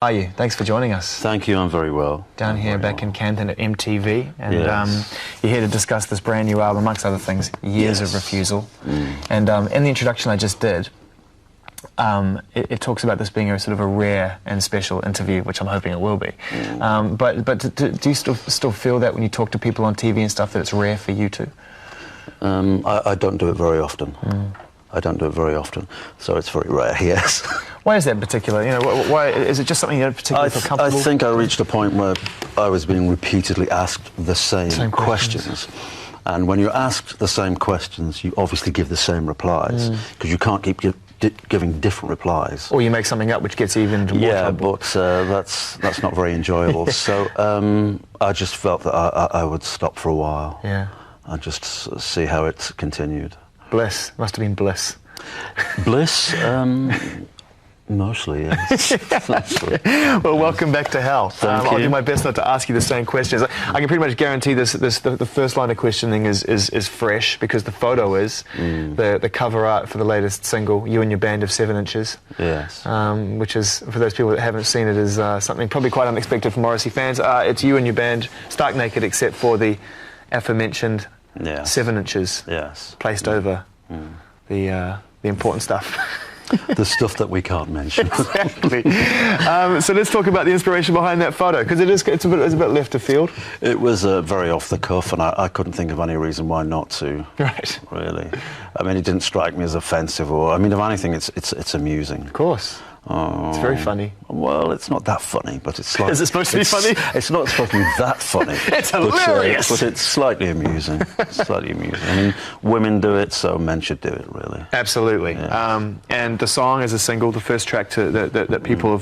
How are you? Thanks for joining us. Thank you, I'm very well. Down here back in Canton at MTV, and Yes. You're here to discuss this brand new album, amongst other things, Years of Refusal. And in the introduction I just did, it talks about this being a sort of a rare and special interview, which I'm hoping it will be. But do you still feel that when you talk to people on TV and stuff that it's rare for you too? I don't do it very often. I don't do it very often, so it's very rare, yes. Why is that in particular? You know, why is it just something you don't particularly feel comfortable? I think I reached a point where I was being repeatedly asked the same questions. And when you're asked the same questions, you obviously give the same replies, because you can't keep giving different replies. Or you make something up which gets even more trouble. But that's not very enjoyable. So I just felt that I would stop for a while. Yeah. And just see how it continued. Bliss. Must have been bliss. Bliss? Mostly, yes. Well, welcome back to hell. I'll do my best not to ask you the same questions. I can pretty much guarantee the first line of questioning is fresh, because the photo is the cover art for the latest single, you and your band of 7 inches. Yes. Which is, for those people that haven't seen it, is something probably quite unexpected for Morrissey fans. It's you and your band stark naked, except for the aforementioned 7 inches placed over the important stuff. The stuff that we can't mention. Exactly. So let's talk about the inspiration behind that photo, because it's a bit left of field. It was very off the cuff, and I couldn't think of any reason why not to. Right. Really. I mean, it didn't strike me as offensive, or I mean, if anything, it's amusing. Of course. It's very funny. Well, it's not that funny, but it's slightly... Is it supposed to be funny? It's not supposed to be that funny. It's hilarious! But it's slightly amusing. Slightly amusing. I mean, women do it, so men should do it, really. Absolutely. Yeah. And the song is a single, the first track that people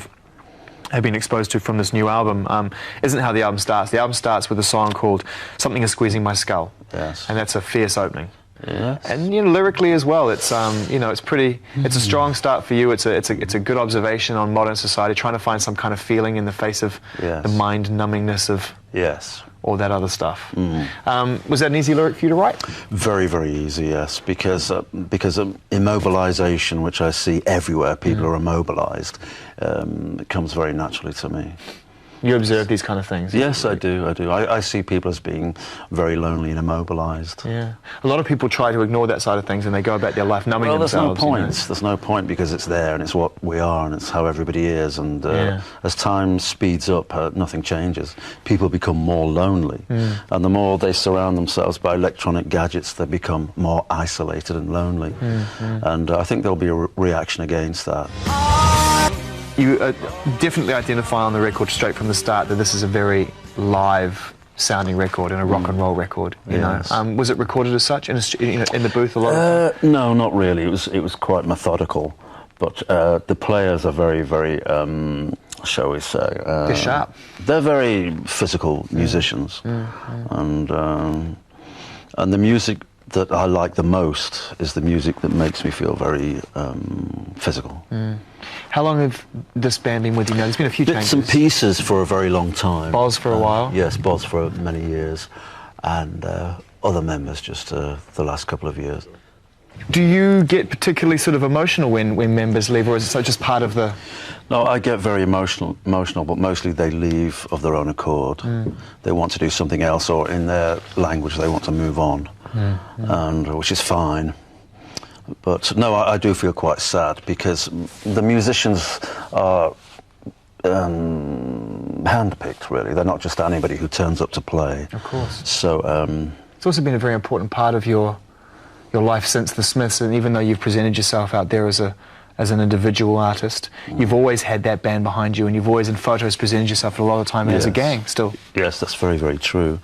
have been exposed to from this new album, isn't how the album starts. The album starts with a song called Something Is Squeezing My Skull. Yes. And that's a fierce opening. Yes. And lyrically as well, it's it's pretty. It's a strong start for you. It's a good observation on modern society, trying to find some kind of feeling in the face of the mind numbingness of all that other stuff. Was that an easy lyric for you to write? Very, very easy, yes, because immobilization, which I see everywhere, people are immobilized. It comes very naturally to me. You observe these kind of things? Yes, I do. I see people as being very lonely and immobilized. Yeah. A lot of people try to ignore that side of things, and they go about their life numbing themselves. Well, there's no point. There's no point, because it's there, and it's what we are, and it's how everybody is. And as time speeds up, nothing changes. People become more lonely. And the more they surround themselves by electronic gadgets, they become more isolated and lonely. And I think there'll be a reaction against that. You definitely identify on the record straight from the start that this is a very live sounding record and a rock and roll record. You know, was it recorded as such in the booth a lot? No, not really. It was quite methodical, but the players are very, very, shall we say? They're sharp. They're very physical musicians, and the music that I like the most is the music that makes me feel very physical. How long have this band been with you now? There's been a few changes. Bits and pieces for a very long time. Boz for a while? Yes, Boz for many years, and other members just the last couple of years. Do you get particularly sort of emotional when members leave, or is it just part of the... No, I get very emotional, but mostly they leave of their own accord. They want to do something else, or in their language they want to move on, and which is fine. But no, I do feel quite sad, because the musicians are handpicked, really. They're not just anybody who turns up to play. Of course. So it's also been a very important part of your life since the Smiths, and even though you've presented yourself out there as an individual artist, you've always had that band behind you, and you've always in photos presented yourself a lot of the time as a gang still. Yes, that's very, very true.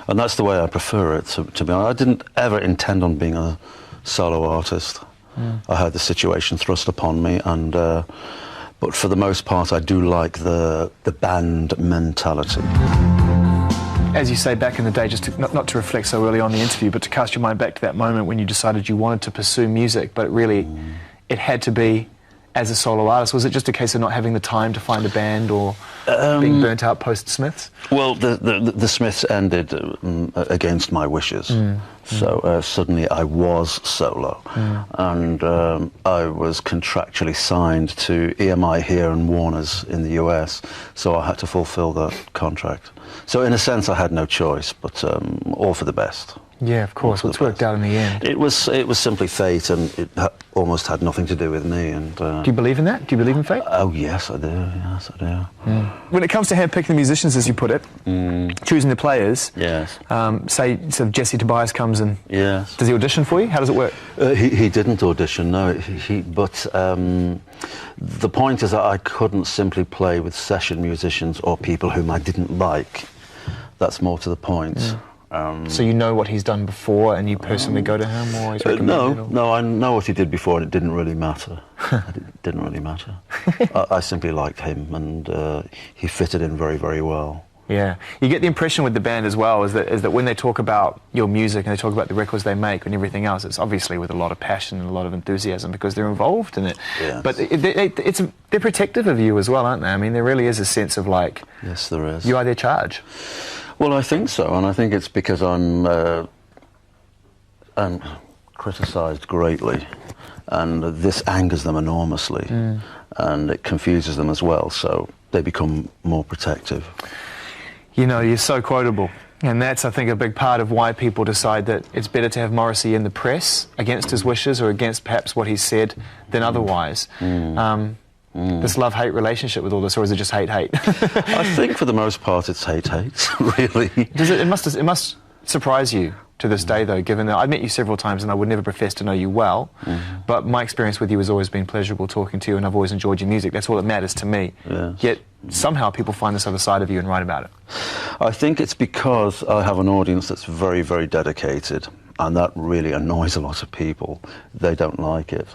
And that's the way I prefer it, to be honest. I didn't ever intend on being a solo artist. I had the situation thrust upon me, and but for the most part I do like the band mentality. As you say, back in the day, just to, not to reflect so early on the interview, but to cast your mind back to that moment when you decided you wanted to pursue music, but really it had to be as a solo artist. Was it just a case of not having the time to find a band, or being burnt out post-Smiths? Well, the Smiths ended against my wishes. So suddenly I was solo, and I was contractually signed to EMI here and Warner's in the US, so I had to fulfill that contract. So in a sense I had no choice, but all for the best. Yeah, of course. It's worked out in the end. It was simply fate, and it almost had nothing to do with me. And do you believe in that? Do you believe in fate? Oh yes, I do. Yes, I do. When it comes to handpicking the musicians, as you put it, choosing the players. Yes. Say, so Jesse Tobias comes and. Yes. Does he audition for you? How does it work? He didn't audition. No. But the point is that I couldn't simply play with session musicians or people whom I didn't like. That's more to the point. So you know what he's done before, and you personally go to him, or he's recommended? No, I know what he did before, and it didn't really matter. It didn't really matter. I simply liked him, and he fitted in very, very well. Yeah, you get the impression with the band as well is that when they talk about your music and they talk about the records they make and everything else, it's obviously with a lot of passion and a lot of enthusiasm because they're involved in it. Yes. But they're protective of you as well, aren't they? I mean, there really is a sense of like, yes, there is. You are their charge. Well, I think so, and I think it's because I'm criticised greatly, and this angers them enormously, and it confuses them as well, so they become more protective. You know, you're so quotable, and that's, I think, a big part of why people decide that it's better to have Morrissey in the press against his wishes or against perhaps what he said than otherwise. This love-hate relationship with all this, or is it just hate-hate? I think for the most part it's hate-hate, really. It must surprise you to this day, though, given that I've met you several times and I would never profess to know you well, but my experience with you has always been pleasurable talking to you, and I've always enjoyed your music. That's all that matters to me. Yes. Yet somehow people find this other side of you and write about it. I think it's because I have an audience that's very, very dedicated, and that really annoys a lot of people. They don't like it.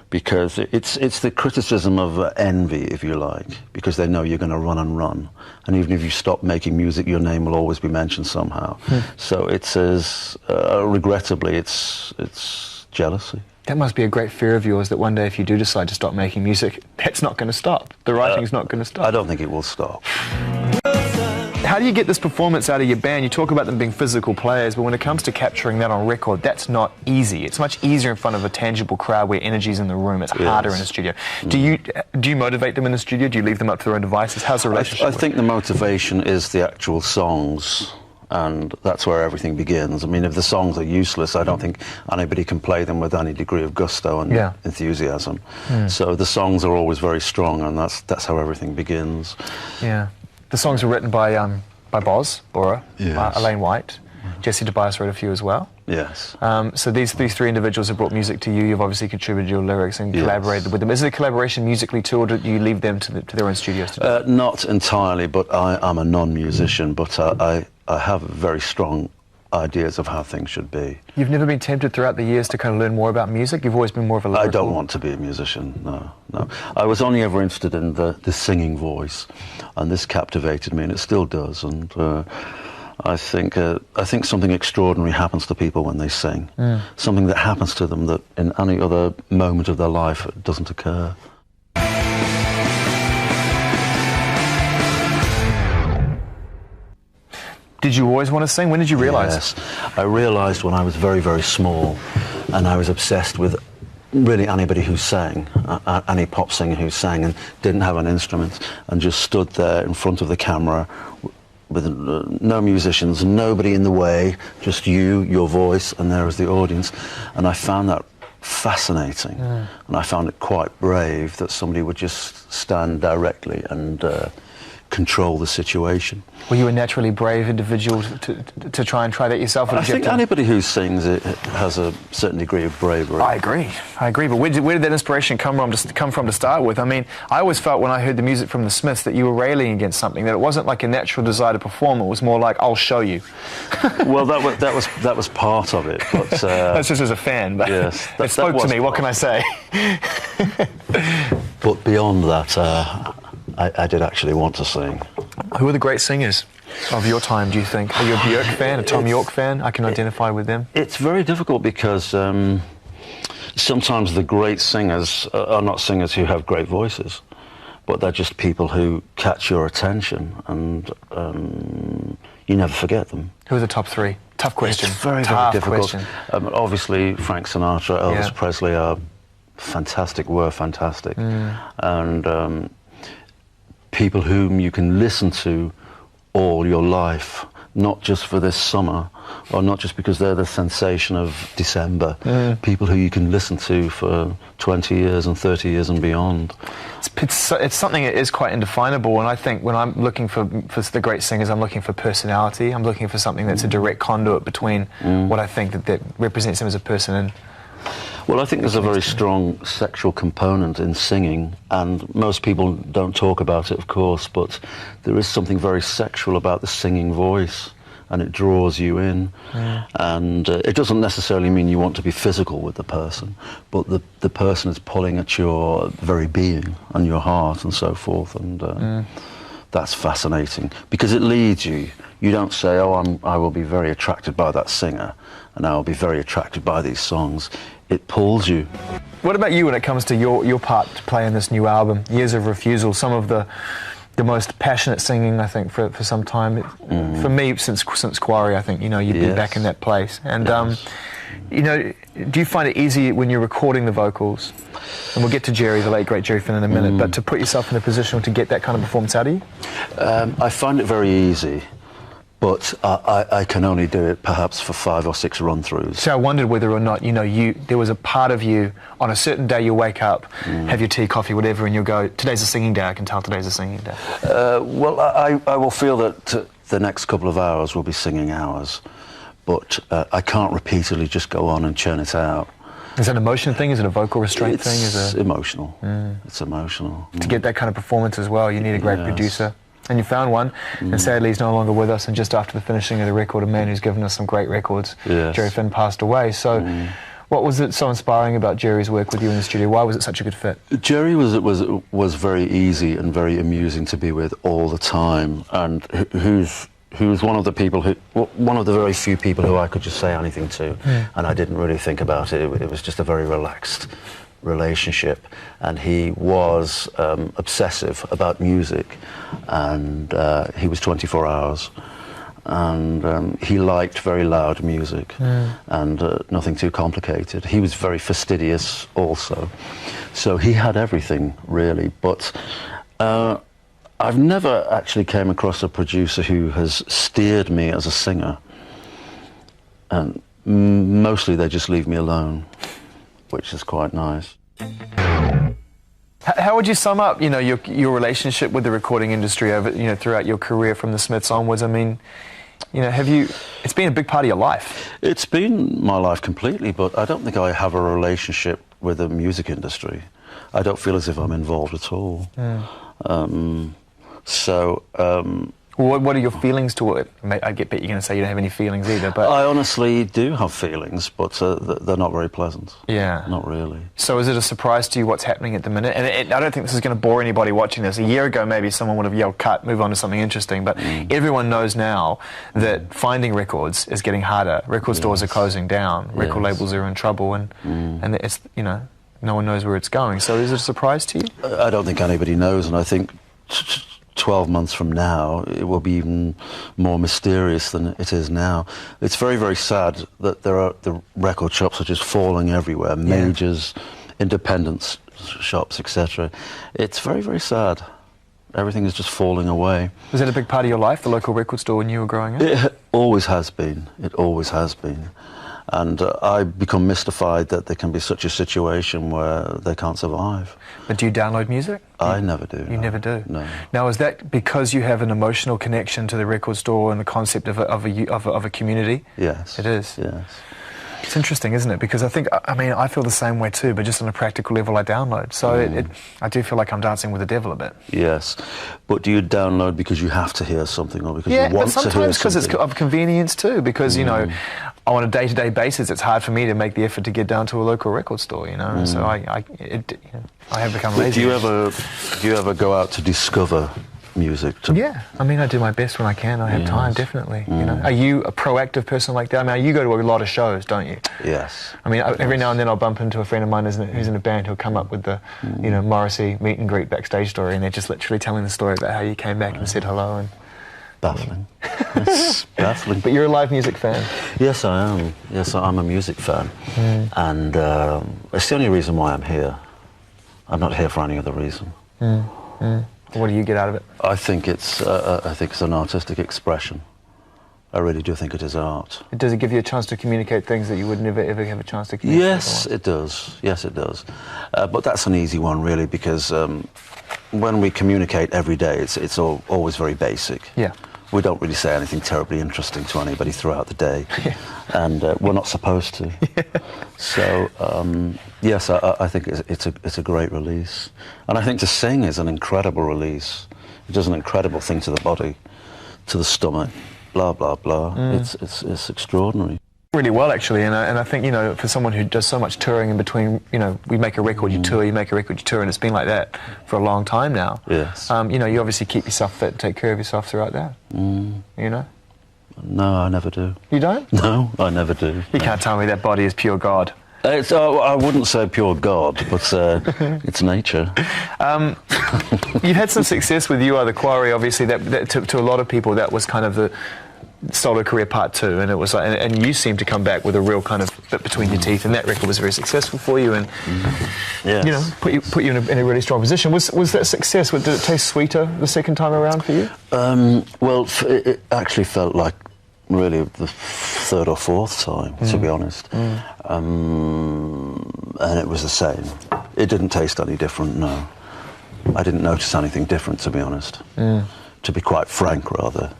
Because it's the criticism of envy, if you like, because they know you're going to run and run, and even if you stop making music, your name will always be mentioned somehow. So it's as regrettably, it's jealousy. That must be a great fear of yours, that one day if you do decide to stop making music, that's not going to stop. The writing's not going to stop. I don't think it will stop. How do you get this performance out of your band? You talk about them being physical players, but when it comes to capturing that on record, that's not easy. It's much easier in front of a tangible crowd where energy's in the room. It's harder in a studio. Do you motivate them in the studio? Do you leave them up to their own devices? How's the relationship? I think the motivation is the actual songs, and that's where everything begins. I mean, if the songs are useless, I don't think anybody can play them with any degree of gusto and enthusiasm. So the songs are always very strong, and that's how everything begins. Yeah. The songs were written by Boz, Bora, Elaine White. Jesse Tobias wrote a few as well. Yes. So these three individuals have brought music to you. You've obviously contributed your lyrics and collaborated with them. Is it a collaboration musically too, or do you leave them to their own studios to do it? Not entirely, but I'm a non-musician, but I have very strong ideas of how things should be. You've never been tempted throughout the years to kind of learn more about music? You've always been more of a lyrical... I don't want to be a musician, no. I was only ever interested in the singing voice, and this captivated me, and it still does, and I think something extraordinary happens to people when they sing. Something that happens to them that in any other moment of their life doesn't occur. Did you always want to sing? When did you realise? Yes, I realised when I was very, very small, and I was obsessed with really anybody who sang, any pop singer who sang and didn't have an instrument, and just stood there in front of the camera with no musicians, nobody in the way, just you, your voice, and there was the audience. And I found that fascinating, and I found it quite brave that somebody would just stand directly and control the situation. Were you a naturally brave individual to try and try that yourself? I think anybody who sings it has a certain degree of bravery. I agree. But where did that inspiration come from to start with? I mean, I always felt when I heard the music from the Smiths that you were railing against something, that it wasn't like a natural desire to perform. It was more like, I'll show you. Well, that was part of it. But, that's just as a fan. But yes, it spoke to me. What can I say? But beyond that, I did actually want to sing. Who are the great singers of your time, do you think? Are you a Björk fan, a Tom York fan? I can identify with them. It's very difficult because sometimes the great singers are not singers who have great voices. but they're just people who catch your attention, and you never forget them. Who are the top three? Tough question. It's very, very difficult. Obviously, Frank Sinatra, Elvis Presley are fantastic, were fantastic. And people whom you can listen to all your life, not just for this summer, or not just because they're the sensation of December. People who you can listen to for 20 years and 30 years and beyond. It's something that is quite indefinable, and I think when I'm looking for the great singers, I'm looking for personality. I'm looking for something that's a direct conduit between what I think that represents them as a person and... Well, I think there's a very strong sexual component in singing, and most people don't talk about it, of course, but there is something very sexual about the singing voice, and it draws you in. And it doesn't necessarily mean you want to be physical with the person, but the person is pulling at your very being and your heart and so forth, and that's fascinating, because it leads you. You don't say, oh, I will be very attracted by that singer, and I will be very attracted by these songs. It pulls you. What about you when it comes to your part to play in this new album, Years of Refusal? Some of the most passionate singing, I think, for some time. For me, since Quarry, I think, you know, you've been back in that place. And, you know, do you find it easy when you're recording the vocals? And we'll get to Jerry, the late, great Jerry Finn, in a minute, but to put yourself in a position to get that kind of performance out of you? I find it very easy. But I can only do it perhaps for 5 or 6 run-throughs. So I wondered whether or not, you know, there was a part of you, on a certain day you wake up, have your tea, coffee, whatever, and you'll go, today's a singing day, I can tell today's a singing day. Well, I will feel that the next couple of hours will be singing hours, but I can't repeatedly just go on and churn it out. Is that an emotion thing? Is it a vocal restraint thing? It's emotional. It's emotional. To get that kind of performance as well, you need a great producer. And you found one, and sadly he's no longer with us, and just after the finishing of the record, a man who's given us some great records, Jerry Finn, passed away. So what was it so inspiring about Jerry's work with you in the studio? Why was it such a good fit? Jerry was very easy and very amusing to be with all the time, and who's one of the people one of the very few people who I could just say anything to, and I didn't really think about it. It was just a very relaxed relationship, and he was obsessive about music, and he was 24 hours, and he liked very loud music and nothing too complicated. He was very fastidious also, so he had everything really, but I've never actually came across a producer who has steered me as a singer, and mostly they just leave me alone, which is quite nice. How would you sum up, you know, your relationship with the recording industry over, you know, throughout your career from the Smiths onwards? I mean, you know, it's been a big part of your life. It's been my life completely, but I don't think I have a relationship with the music industry. I don't feel as if I'm involved at all. What are your feelings toward it? I bet you're going to say you don't have any feelings either, but... I honestly do have feelings, but they're not very pleasant. Yeah. Not really. So is it a surprise to you what's happening at the minute? And I don't think this is going to bore anybody watching this. A year ago, maybe someone would have yelled, cut, move on to something interesting, but everyone knows now that finding records is getting harder. Record stores are closing down. Record labels are in trouble, and it's, you know, no one knows where it's going. So is it a surprise to you? I don't think anybody knows, and I think 12 months from now, it will be even more mysterious than it is now. It's very, very sad that the record shops are just falling everywhere, majors, independent shops, etc. It's very, very sad. Everything is just falling away. Was that a big part of your life, the local record store, when you were growing up? It always has been. It always has been. And I become mystified that there can be such a situation where they can't survive. But do you download music? I never do. You never do? No. Now, is that because you have an emotional connection to the record store and the concept of a community? Yes. It is? Yes. It's interesting, isn't it? Because I mean, I feel the same way too, but just on a practical level I download. So I do feel like I'm dancing with the devil a bit. Yes. But do you download because you have to hear something, or because you want to hear something? Yeah, but sometimes because it's of convenience too, because, you know, on a day-to-day basis it's hard for me to make the effort to get down to a local record store, you know, so I have become lazy. Do you ever go out to discover music. Yeah, I mean, I do my best when I can. I have time, definitely. You know, are you a proactive person like that? I mean, you go to a lot of shows, don't you? Yes. I mean, every now and then I'll bump into a friend of mine who's in a band who'll come up with the, you know, Morrissey meet and greet backstage story, and they're just literally telling the story about how you came back and said hello. And baffling. It's baffling. But you're a live music fan. Yes, I am. Yes, I'm a music fan, and it's the only reason why I'm here. I'm not here for any other reason. What do you get out of it? I think it's an artistic expression. I really do think it is art. Does it give you a chance to communicate things that you would never ever have a chance to communicate? Yes, it does. Yes, it does. But that's an easy one, really, because when we communicate every day, it's always very basic. Yeah. We don't really say anything terribly interesting to anybody throughout the day, and we're not supposed to. So yes, I think it's a great release, and I think to sing is an incredible release. It does an incredible thing to the body, to the stomach, blah blah blah. It's extraordinary. Really well, actually, and I think, you know, for someone who does so much touring in between, you know, we make a record, you tour, you make a record, you tour, and it's been like that for a long time now. Yes. You know, you obviously keep yourself fit and take care of yourself throughout that. You know? No, I never do. You don't? No, I never do. You can't tell me that body is pure God. It's, I wouldn't say pure God, but it's nature. You've had some success with You Are the Quarry, obviously. That to a lot of people, that was kind of the solo career part 2, and it was like, and you seemed to come back with a real kind of bit between your teeth, and that record was very successful for you, and yes. you know, put you in a really strong position. Was that success? Did it taste sweeter the second time around for you? Well, it actually felt like really the third or fourth time, to be honest, and it was the same. It didn't taste any different. No, I didn't notice anything different, to be honest. To be quite frank, rather.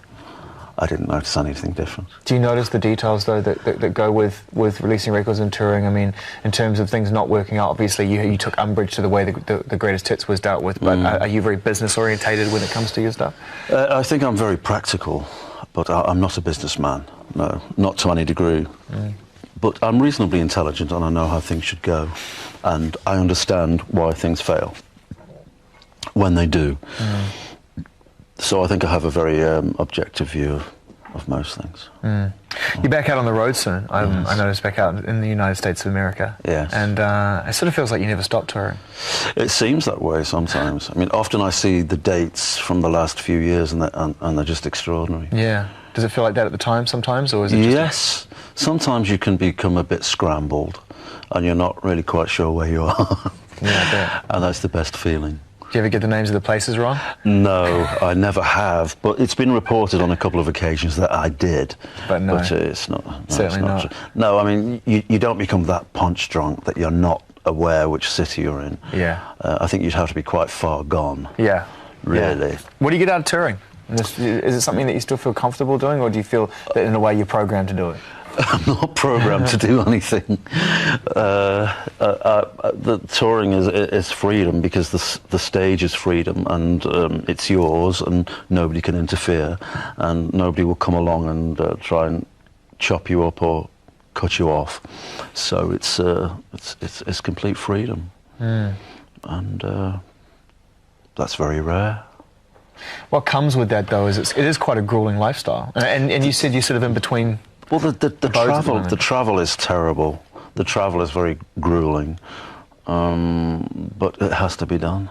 I didn't notice anything different. Do you notice the details, though, that go with releasing records and touring? I mean, in terms of things not working out, obviously you took umbrage to the way the Greatest Hits was dealt with, but are you very business-orientated when it comes to your stuff? I think I'm very practical, but I'm not a businessman, no, not to any degree. But I'm reasonably intelligent, and I know how things should go, and I understand why things fail when they do. So I think I have a very objective view of most things. You're back out on the road soon. I noticed back out in the United States of America. Yes. And it sort of feels like you never stopped touring. It seems that way sometimes. I mean, often I see the dates from the last few years, and they're just extraordinary. Yeah. Does it feel like that at the time sometimes, or is it just... Yes. Sometimes you can become a bit scrambled, and you're not really quite sure where you are. Yeah, I bet. And that's the best feeling. Do you ever get the names of the places wrong? No, I never have, but it's been reported on a couple of occasions that I did. But no. But it's not. No, certainly it's not. No, I mean, you don't become that punch drunk that you're not aware which city you're in. Yeah. I think you'd have to be quite far gone. Yeah. Really. Yeah. What do you get out of touring? Is it something that you still feel comfortable doing, or do you feel that in a way you're programmed to do it? I'm not programmed to do anything. The touring is freedom, because the stage is freedom, and it's yours, and nobody can interfere, and nobody will come along and try and chop you up or cut you off. So it's complete freedom, and that's very rare. What comes with that, though, is it is quite a grueling lifestyle, and you said you're sort of in between. Well, the travel is terrible. The travel is very grueling, but it has to be done,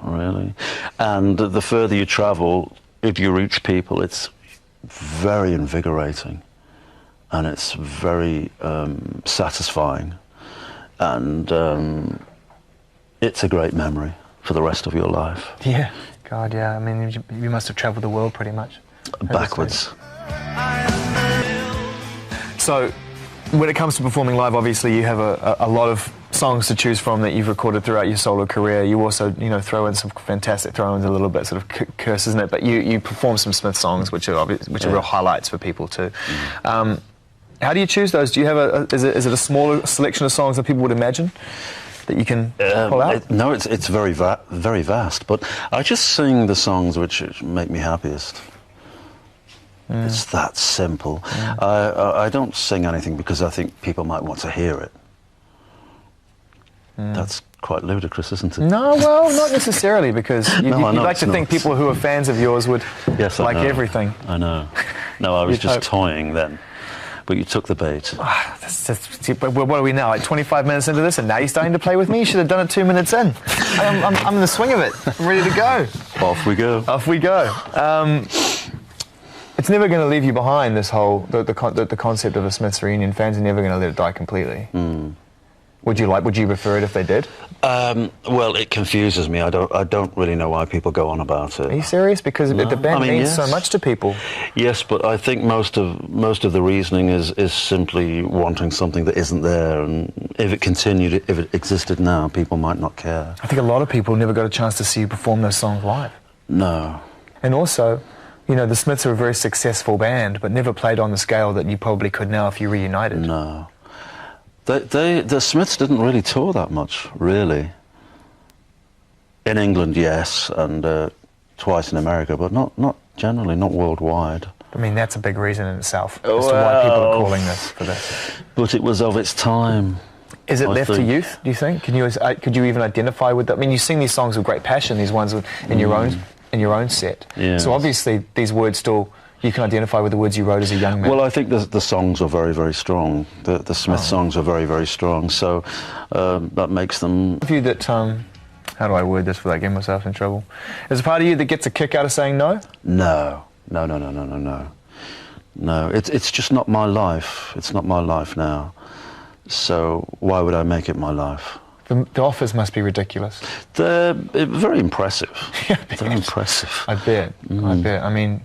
really. And the further you travel, if you reach people, it's very invigorating, and it's very satisfying, and it's a great memory for the rest of your life. Yeah, God, yeah. I mean, you must have travelled the world pretty much. Backwards. So, when it comes to performing live, obviously you have a lot of songs to choose from that you've recorded throughout your solo career. You also, you know, throw in some fantastic throw-ins, a little bit sort of curses in it, but you perform some Smith songs, which are real highlights for people too. How do you choose those? Do you have is it a smaller selection of songs than people would imagine that you can pull out? No, it's very vast, but I just sing the songs which make me happiest. It's that simple. I don't sing anything because I think people might want to hear it. That's quite ludicrous, isn't it? No, well, not necessarily, because you'd like to think people who are fans of yours would like everything. I know. No, I was just toying then. But you took the bait. What are we now, like 25 minutes into this, and now you're starting to play with me? You should have done it 2 minutes in. I'm in the swing of it. I'm ready to go. Off we go. Off we go. It's never going to leave you behind, this whole, the concept of a Smiths reunion. Fans are never going to let it die completely. Would you prefer it if they did? Well, it confuses me. I don't really know why people go on about it. Are you serious? Because the band means so much to people. Yes, but I think most of the reasoning is simply wanting something that isn't there, and if it existed now, people might not care. I think a lot of people never got a chance to see you perform those songs live. No. And also, you know, the Smiths are a very successful band, but never played on the scale that you probably could now if you reunited. No. The Smiths didn't really tour that much, really. In England, yes, and twice in America, but not generally, not worldwide. I mean, that's a big reason in itself as to why people are calling this for this. But it was of its time. Is it left to youth, do you think? Could you even identify with that? I mean, you sing these songs with great passion, these ones in your own set. Yes. So obviously these words still, you can identify with the words you wrote as a young man. Well, I think the songs are very, very strong. The Smith songs are very, very strong, so that makes them... Have you that, how do I word this without getting myself in trouble? Is a part of you that gets a kick out of saying no? No. No, it's just not my life. It's not my life now. So why would I make it my life? The offers must be ridiculous. They're very impressive. Yeah, very impressive. I bet. I bet. I mean,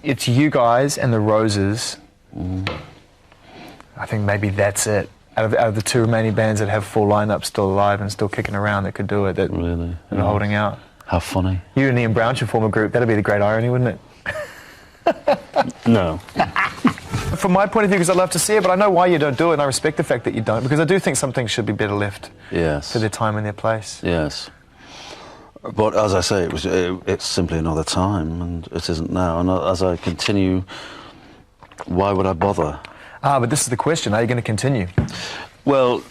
it's you guys and the Roses. I think maybe that's it. Out of the two remaining bands that have full lineups still alive and still kicking around that could do it, that are holding out. How funny. You and Ian Brown should form a group. That'd be the great irony, wouldn't it? No. From my point of view, because I'd love to see it, but I know why you don't do it, and I respect the fact that you don't, because I do think some things should be better left to their time and their place. Yes. But as I say, it's simply another time, and it isn't now. And as I continue, why would I bother? But this is the question. Are you going to continue? Well,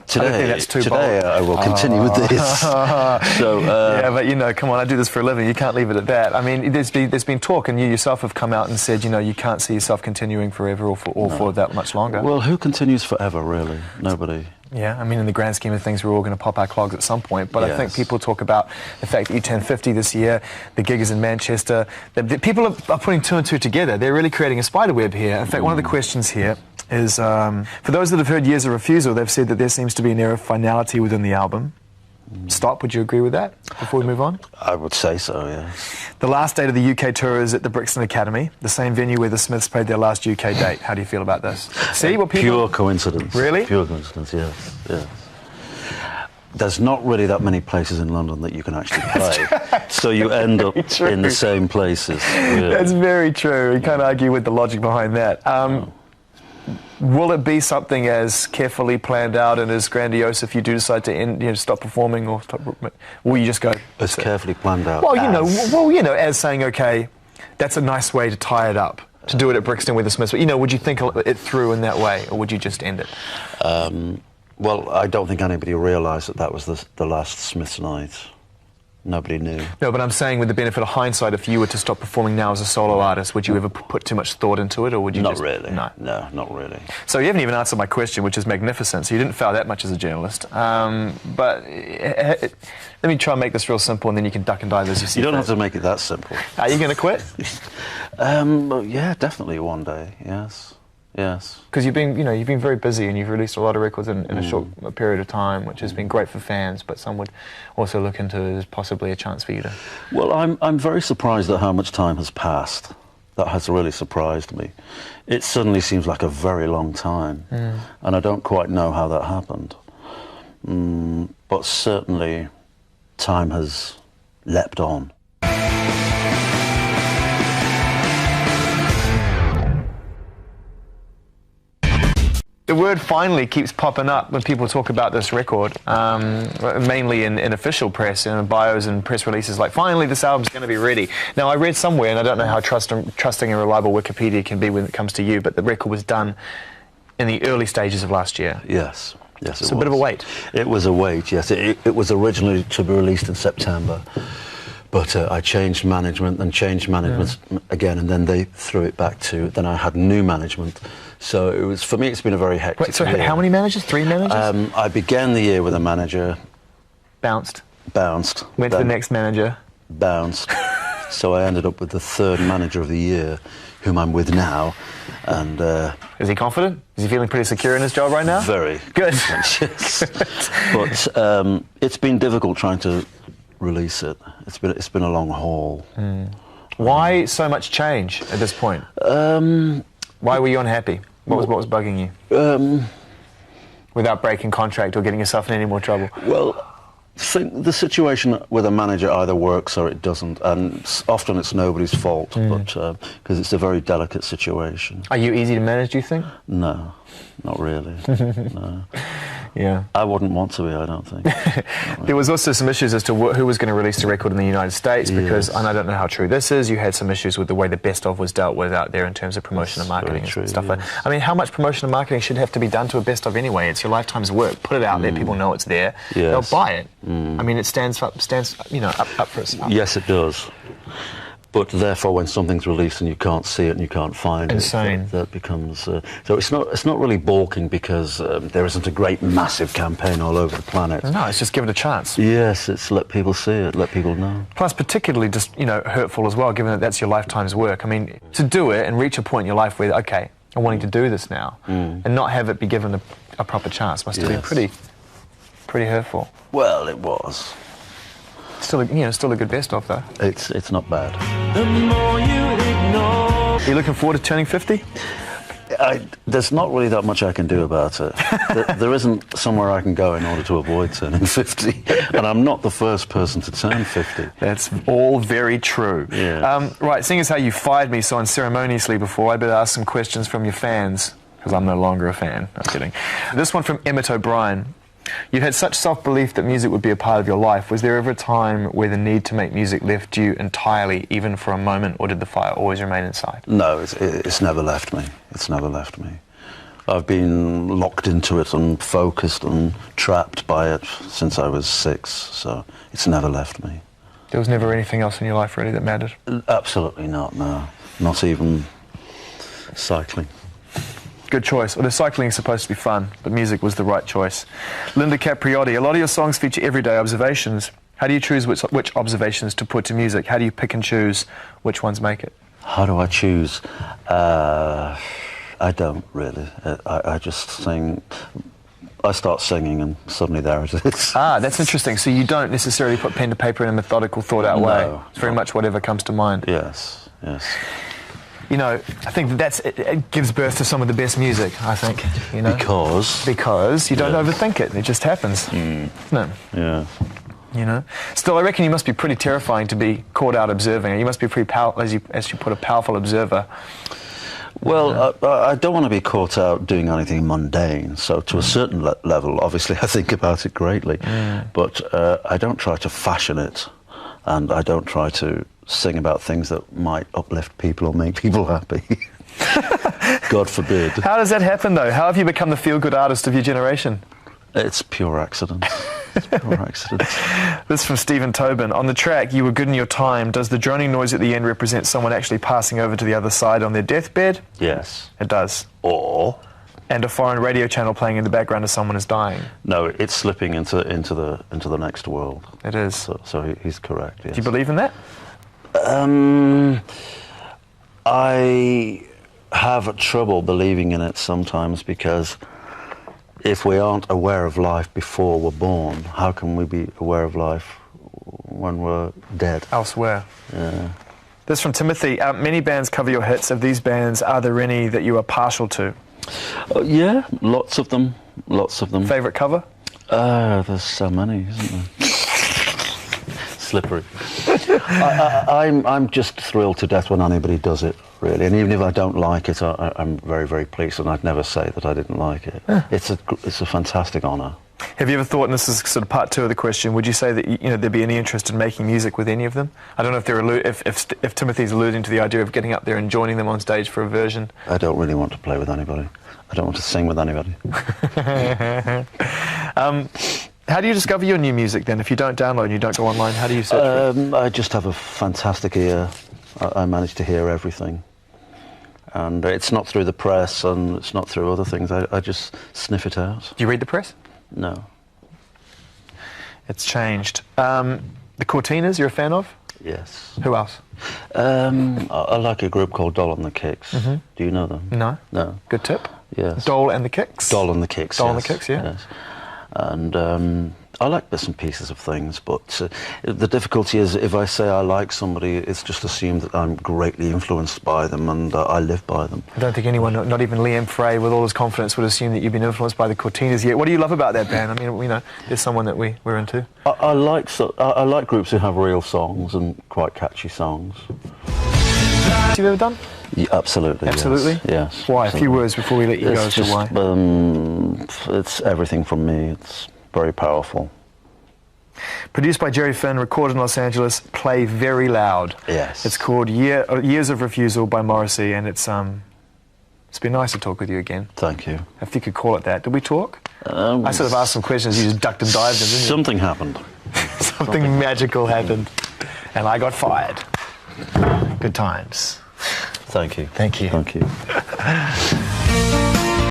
today I will continue with this. So, yeah, but you know, come on, I do this for a living. You can't leave it at that. I mean, there's been talk, and you yourself have come out and said, you know, you can't see yourself continuing forever or for that much longer. Well, who continues forever, really? Nobody. Yeah, I mean, in the grand scheme of things, we're all going to pop our clogs at some point. But I think people talk about the fact that you turned 50 this year, the gig is in Manchester. The people are putting two and two together. They're really creating a spider web here. In fact, one of the questions here is, for those that have heard Years of Refusal, they've said that there seems to be an air of finality within the album. Stop, would you agree with that before we move on? I would say so, yeah. The last date of the UK tour is at the Brixton Academy, the same venue where the Smiths played their last UK date. How do you feel about this? See what people... Pure coincidence. Really? Pure coincidence, yes, yes. There's not really that many places in London that you can actually play, so you end up in the same places. Really. That's very true. You can't argue with the logic behind that. Will it be something as carefully planned out and as grandiose if you do decide to stop performing, or will you just go? As carefully planned out. Well, you know, as saying, okay, that's a nice way to tie it up, to do it at Brixton with the Smiths. But, you know, would you think it through in that way, or would you just end it? Well, I don't think anybody realised that was the last Smiths night. Nobody knew. No, but I'm saying, with the benefit of hindsight, if you were to stop performing now as a solo artist, would you ever put too much thought into it, or would you Not really. No, not really. So you haven't even answered my question, which is magnificent. So you didn't fail that much as a journalist. But let me try and make this real simple, and then you can duck and dive as you see fit. You don't have to make it that simple. Are you going to quit? Yeah, definitely one day. Yes. Yes. Because you've been very busy, and you've released a lot of records in a short period of time, which has been great for fans. But some would also look into it as possibly a chance for you to. Well, I'm very surprised at how much time has passed. That has really surprised me. It suddenly seems like a very long time, and I don't quite know how that happened. But certainly, time has leapt on. The word "finally" keeps popping up when people talk about this record, mainly in official press, in bios and press releases, like, finally this album's going to be ready. Now, I read somewhere, and I don't know how trusting and reliable Wikipedia can be when it comes to you, but the record was done in the early stages of last year. Yes. Yes, it's a bit of a wait. It was a wait, yes. It was originally to be released in September, but I changed management and changed management again, and then they threw it back to, then I had new management. So it was, for me, it's been a very hectic Wait, so year. how many managers? 3 managers? I began the year with a manager. Bounced. Then Went to the next manager. Bounced. So I ended up with the 3rd manager of the year, whom I'm with now. And is he confident? Is he feeling pretty secure in his job right now? Very. Good. Yes. But it's been difficult trying to release it. It's been a long haul. Why so much change at this point? Why were you unhappy? What was bugging you? Without breaking contract or getting yourself in any more trouble? Well, the situation with a manager either works or it doesn't, and often it's nobody's fault, but because it's a very delicate situation. Are you easy to manage, do you think? No, not really. No. Yeah. I wouldn't want to be, I don't think. There was also some issues as to who was going to release the record in the United States, because, Yes. and I don't know how true this is, you had some issues with the way the best of was dealt with out there in terms of promotion and marketing very true, and stuff yes. like that. I mean, how much promotion and marketing should have to be done to a best of anyway? It's your lifetime's work. Put it out there, people know it's there. Yes. They'll buy it. I mean, it stands up for itself. Yes, it does. But therefore, when something's released and you can't see it and you can't find Insane. it, that becomes... so it's not really balking because there isn't a great, massive campaign all over the planet. No, it's just give it a chance. Yes, it's let people see it, let people know. Plus, particularly just, hurtful as well, given that that's your lifetime's work. I mean, to do it and reach a point in your life where, okay, I'm wanting to do this now, and not have it be given a proper chance must have been pretty hurtful. Well, it was. Still a good best of though. It's not bad. The more you ignore. Are you looking forward to turning 50? There's not really that much I can do about it. There isn't somewhere I can go in order to avoid turning 50, and I'm not the first person to turn 50. That's all very true. Yeah. Right, seeing as how you fired me so unceremoniously before, I better ask some questions from your fans, because I'm no longer a fan. I'm kidding. This one from Emmett O'Brien. You had such self-belief that music would be a part of your life. Was there ever a time where the need to make music left you entirely, even for a moment, or did the fire always remain inside? No, it's never left me. It's never left me. I've been locked into it and focused and trapped by it since I was 6, so it's never left me. There was never anything else in your life really that mattered? Absolutely not, no. Not even cycling. Good choice. Well, the cycling is supposed to be fun, but music was the right choice. Linda Capriotti, a lot of your songs feature everyday observations. How do you choose which observations to put to music? How do you pick and choose which ones make it? How do I choose? I don't really. I just sing. I start singing and suddenly there it is. Ah, that's interesting. So you don't necessarily put pen to paper in a methodical, thought-out way. It's very much whatever comes to mind. Yes, yes. I think it gives birth to some of the best music, I think. Because you don't overthink it. It just happens. No. Yeah. Still, I reckon you must be pretty terrifying to be caught out observing. You must be pretty powerful, as you put, a powerful observer. Well, I don't want to be caught out doing anything mundane. So to a certain level, obviously, I think about it greatly. But I don't try to fashion it, and I don't try to sing about things that might uplift people or make people happy. God forbid. How does that happen, though? How have you become the feel-good artist of your generation? It's pure accident. It's pure accident. This is from Stephen Tobin. On the track, You Were Good in Your Time. Does the droning noise at the end represent someone actually passing over to the other side on their deathbed? Yes. It does. Or? And a foreign radio channel playing in the background as someone is dying. No, it's slipping into the next world. It is. So he's correct, yes. Do you believe in that? I have trouble believing in it sometimes, because if we aren't aware of life before we're born, how can we be aware of life when we're dead? Elsewhere. Yeah. This from Timothy. Many bands cover your hits. Of these bands, are there any that you are partial to? Yeah, lots of them. Lots of them. Favourite cover? There's so many, isn't there? Slippery. I'm just thrilled to death when anybody does it, really. And even if I don't like it, I'm very, very pleased, and I'd never say that I didn't like it. It's a fantastic honour. Have you ever thought, and this is sort of part two of the question, would you say that there'd be any interest in making music with any of them? I don't know if Timothy's alluding to the idea of getting up there and joining them on stage for a version. I don't really want to play with anybody. I don't want to sing with anybody. How do you discover your new music then? If you don't download and you don't go online, how do you search for it? I just have a fantastic ear. I manage to hear everything. And it's not through the press and it's not through other things. I just sniff it out. Do you read the press? No. It's changed. The Cortinas, you're a fan of? Yes. Who else? I like a group called Doll and the Kicks. Do you know them? No. No. Good tip. Yes. Doll and the Kicks? Doll and the Kicks, Doll yes. and the Kicks, yeah. Yes. And I like bits and pieces of things, but the difficulty is if I say I like somebody, it's just assumed that I'm greatly influencnced by them and I live by them. I don't think anyone, not even Liam Frey, with all his confidence, would assume that you've been influenced by the Cortinas yet. What do you love about that band? I mean, you know, there's someone that we're into. I like groups who have real songs and quite catchy songs. Have you ever done? Yeah, absolutely. Absolutely? Yes. Why? Absolutely. A few words before we let you go as to why. It's everything from me. It's very powerful. Produced by Jerry Finn, recorded in Los Angeles, play very loud. Yes. It's called Years of Refusal by Morrissey, and it's been nice to talk with you again. Thank you. If you could call it that. Did we talk? I sort of asked some questions, you just ducked and dived in, didn't you? Something happened. Something magical happened, and I got fired. Good times. Thank you. Thank you. Thank you.